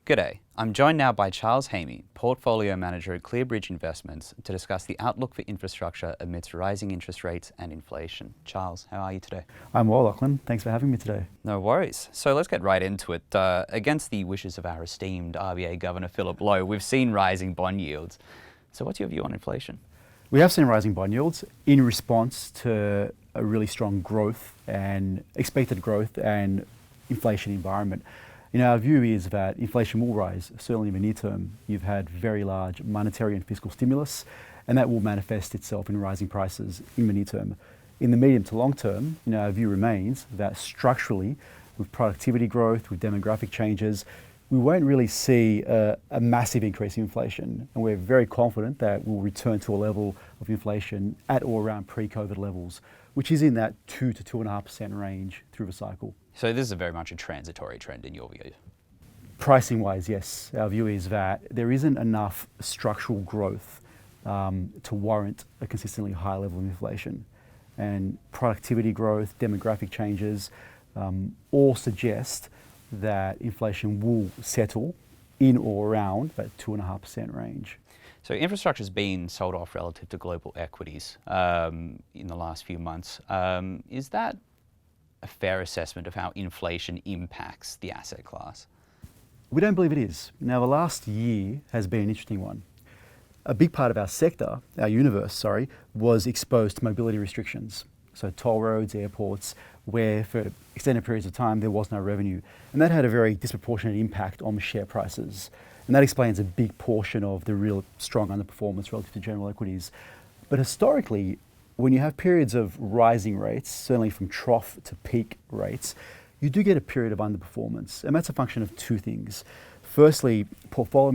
G'day, I'm joined now by Charles Hamey, Portfolio Manager at ClearBridge Investments, to discuss the outlook for infrastructure amidst rising interest rates and inflation. Charles, how are you today? I'm well, Lachlan. Thanks for having me today. No worries. So let's get right into it. Against the wishes of our esteemed RBA Governor Philip Lowe, we've seen rising bond yields. So what's your view on inflation? We have seen rising bond yields in response to a really strong growth and expected growth and inflation environment. Our view is that inflation will rise, certainly in the near term. You've had very large monetary and fiscal stimulus, and that will manifest itself in rising prices in the near term. In the medium to long term, our view remains that structurally, with productivity growth, with demographic changes, we won't really see a massive increase in inflation. And we're very confident that we'll return to a level of inflation at or around pre-COVID levels, which is in that 2 to 2.5% range through the cycle. So this is very much a transitory trend in your view? Pricing wise, yes. Our view is that there isn't enough structural growth to warrant a consistently high level of inflation. And productivity growth, demographic changes, all suggest that inflation will settle in or around that 2.5% range. So infrastructure has been sold off relative to global equities in the last few months. Is that a fair assessment of how inflation impacts the asset class? We don't believe it is. Now, the last year has been an interesting one. A big part of our sector, our universe, was exposed to mobility restrictions. So toll roads, airports, where for extended periods of time there was no revenue. And that had a very disproportionate impact on share prices. And that explains a big portion of the real strong underperformance relative to general equities. But historically, when you have periods of rising rates, certainly from trough to peak rates, you do get a period of underperformance. And that's a function of two things. Firstly, portfolio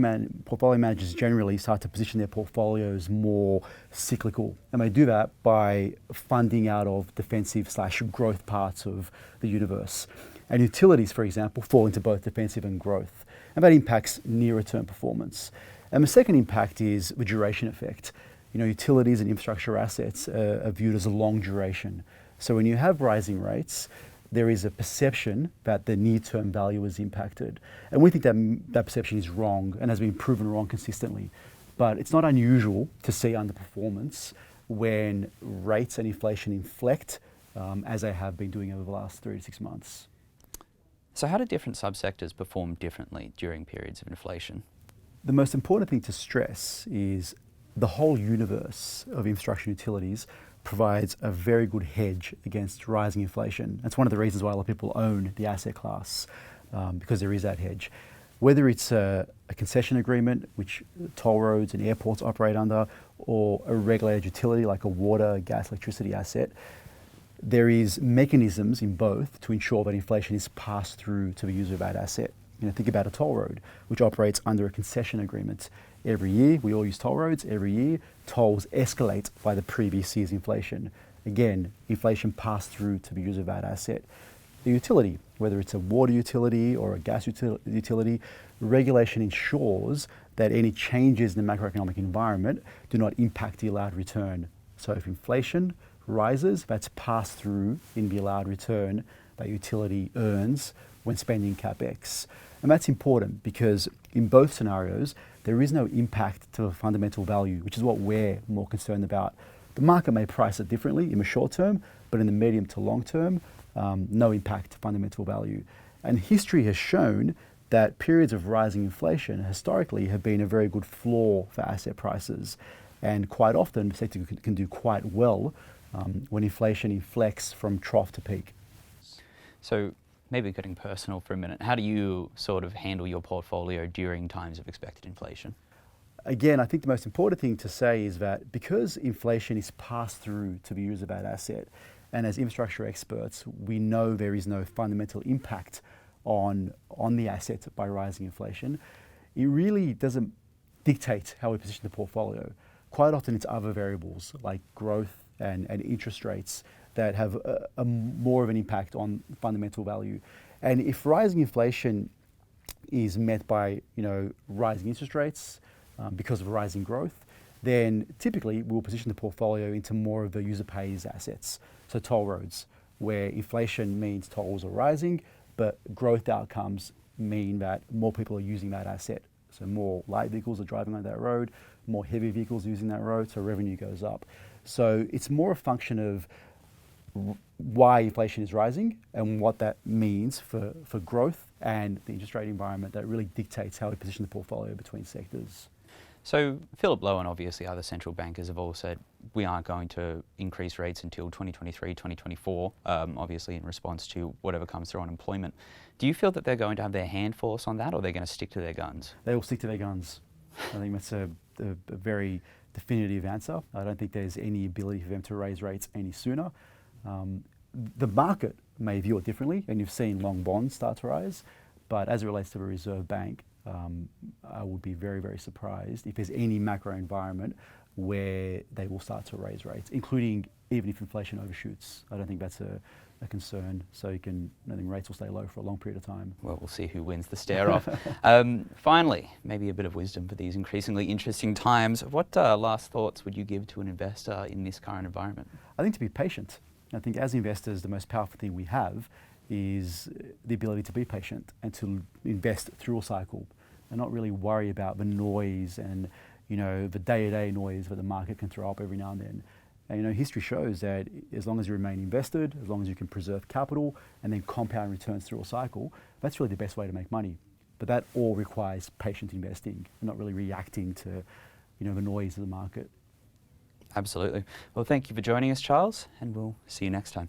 managers generally start to position their portfolios more cyclical. And they do that by funding out of defensive/growth parts of the universe. And utilities, for example, fall into both defensive and growth. And that impacts nearer term performance. And the second impact is the duration effect. Utilities and infrastructure assets are viewed as a long duration. So when you have rising rates, there is a perception that the near-term value is impacted. And we think that perception is wrong and has been proven wrong consistently. But it's not unusual to see underperformance when rates and inflation inflect, as they have been doing over the last 3 to 6 months. So how do different subsectors perform differently during periods of inflation? The most important thing to stress is the whole universe of infrastructure utilities provides a very good hedge against rising inflation. That's one of the reasons why a lot of people own the asset class, because there is that hedge. Whether it's a concession agreement, which toll roads and airports operate under, or a regulated utility like a water, gas, electricity asset, there is mechanisms in both to ensure that inflation is passed through to the user of that asset. Think about a toll road, which operates under a concession agreement. Every year, we all use toll roads. Every year, tolls escalate by the previous year's inflation. Again, inflation passed through to the user of that asset. The utility, whether it's a water utility or a gas utility, regulation ensures that any changes in the macroeconomic environment do not impact the allowed return. So if inflation rises, that's passed through in the allowed return that utility earns when spending CapEx. And that's important because in both scenarios, there is no impact to the fundamental value, which is what we're more concerned about. The market may price it differently in the short term, but in the medium to long term, no impact to fundamental value. And history has shown that periods of rising inflation historically have been a very good floor for asset prices. And quite often, the sector can do quite well when inflation inflects from trough to peak. So maybe getting personal for a minute, how do you sort of handle your portfolio during times of expected inflation? Again, I think the most important thing to say is that because inflation is passed through to the user of that asset, and as infrastructure experts, we know there is no fundamental impact on the asset by rising inflation, it really doesn't dictate how we position the portfolio. Quite often it's other variables like growth and interest rates that have a more of an impact on fundamental value. And if rising inflation is met by rising interest rates because of rising growth, then typically we'll position the portfolio into more of the user pays assets. So toll roads, where inflation means tolls are rising, but growth outcomes mean that more people are using that asset. So more light vehicles are driving on that road, more heavy vehicles using that road, so revenue goes up. So it's more a function of why inflation is rising and what that means for growth and the interest rate environment that really dictates how we position the portfolio between sectors. So Philip Lowe and obviously other central bankers have all said we aren't going to increase rates until 2023, 2024, obviously in response to whatever comes through on employment. Do you feel that they're going to have their hand force on that, or they're going to stick to their guns? They will stick to their guns. I think that's a very definitive answer. I don't think there's any ability for them to raise rates any sooner. The market may view it differently, and you've seen long bonds start to rise, but as it relates to the Reserve Bank, I would be very, very surprised if there's any macro environment where they will start to raise rates, including even if inflation overshoots. I don't think that's a concern. So I think rates will stay low for a long period of time. Well, we'll see who wins the stare-off. Finally, maybe a bit of wisdom for these increasingly interesting times. What last thoughts would you give to an investor in this current environment? I think to be patient. I think as investors, the most powerful thing we have is the ability to be patient and to invest through a cycle and not really worry about the noise and the day-to-day noise that the market can throw up every now and then. And history shows that as long as you remain invested, as long as you can preserve capital and then compound returns through a cycle, that's really the best way to make money. But that all requires patient investing and not really reacting to the noise of the market. Absolutely. Well, thank you for joining us, Charles, and we'll see you next time.